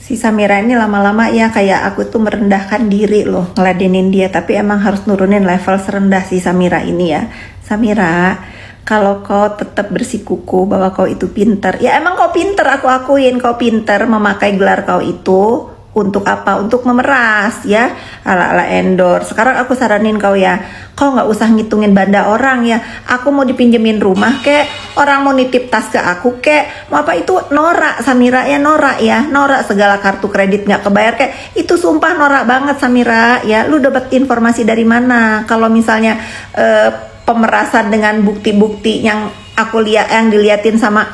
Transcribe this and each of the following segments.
Si Samira ini lama-lama ya kayak aku tuh merendahkan diri loh ngeladenin dia. Tapi emang harus nurunin level serendah si Samira ini ya. Samira, kalau kau tetap bersikuku bahwa kau itu pinter, ya emang kau pinter, aku akuin kau pinter memakai gelar kau itu. Untuk apa? Untuk memeras ya, ala-ala endorse. Sekarang aku saranin kau ya, kau nggak usah ngitungin banda orang ya. Aku mau dipinjemin rumah kek, orang mau nitip tas ke aku kek, mau apa itu norak Samira ya, norak ya, norak segala kartu kredit nggak kebayar kek. Itu sumpah norak banget Samira ya. Lu dapat informasi dari mana? Kalau misalnya pemerasan dengan bukti-bukti yang aku lihat, yang diliatin sama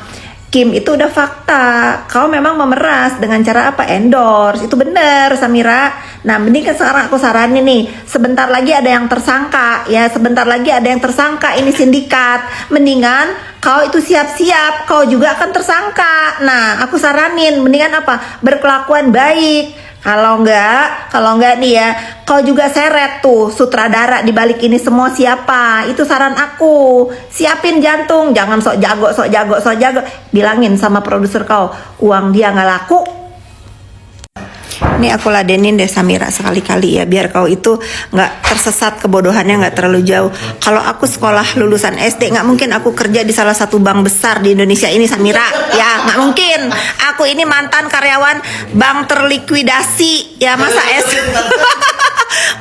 Kim itu udah fakta. Kau memang memeras dengan cara apa? Endorse. Itu bener Samira. Nah mending kan sekarang aku saranin nih, sebentar lagi ada yang tersangka ya, sebentar lagi ada yang tersangka, ini sindikat. Mendingan kau itu siap-siap, kau juga akan tersangka. Nah aku saranin mendingan apa? Berkelakuan baik. Kalau enggak nih ya, kau juga seret tuh sutradara di balik ini semua siapa? Itu saran aku. Siapin jantung, jangan sok jago. Bilangin sama produser kau, uang dia nggak laku. Ini aku ladenin deh Samira sekali-kali ya, biar kau itu nggak tersesat kebodohannya, nggak terlalu jauh. Kalau aku sekolah lulusan SD, nggak mungkin aku kerja di salah satu bank besar di Indonesia ini Samira, ya nggak mungkin. Aku ini mantan karyawan bank terlikuidasi, ya masa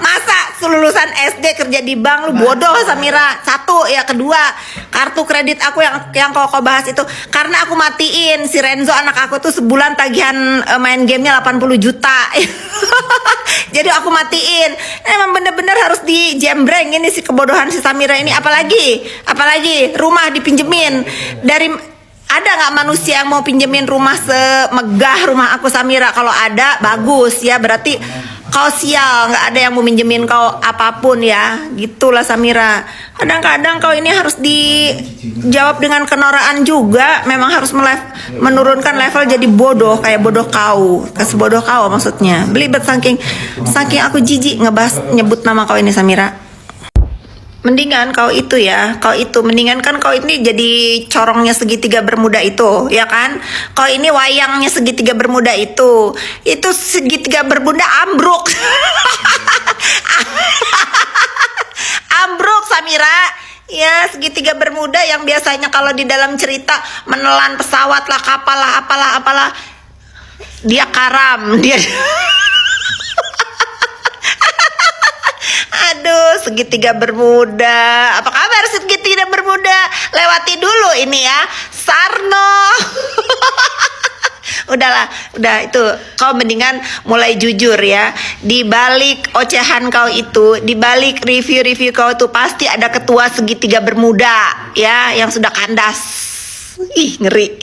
masa lulusan SD kerja di bank, lu bodoh Samira. Satu ya, kedua kartu kredit aku yang kau bahas itu karena aku matiin si Renzo anak aku tuh sebulan tagihan main gamenya 80 juta. Jadi aku matiin. Emang bener-bener harus dijembreng ini si kebodohan si Samira ini. Apalagi rumah dipinjemin dari, ada nggak manusia yang mau pinjemin rumah semegah rumah aku Samira? Kalau ada bagus ya, berarti kau sial, nggak ada yang mau minjemin kau apapun ya, gitulah Samira. Kadang-kadang kau ini harus dijawab dengan kenorakan juga. Memang harus menurunkan level jadi bodoh, kayak bodoh kau, sebodoh kau maksudnya. Belibet saking aku jijik nyebut nama kau ini Samira. Mendingan kau itu ya, mendingan kan kau ini jadi corongnya segitiga bermuda itu, ya kan? Kau ini wayangnya segitiga bermuda itu segitiga bermuda ambruk. Ambruk Samira. Ya, segitiga bermuda yang biasanya kalau di dalam cerita menelan pesawat lah, kapal lah, apalah. Dia karam, dia aduh, segitiga bermuda. Apa kabar segitiga bermuda? Lewati dulu ini ya, Sarno. Udah itu. Kau mendingan mulai jujur ya. Di balik ocehan kau itu, di balik review kau tuh pasti ada ketua segitiga bermuda ya yang sudah kandas. Ih, ngeri.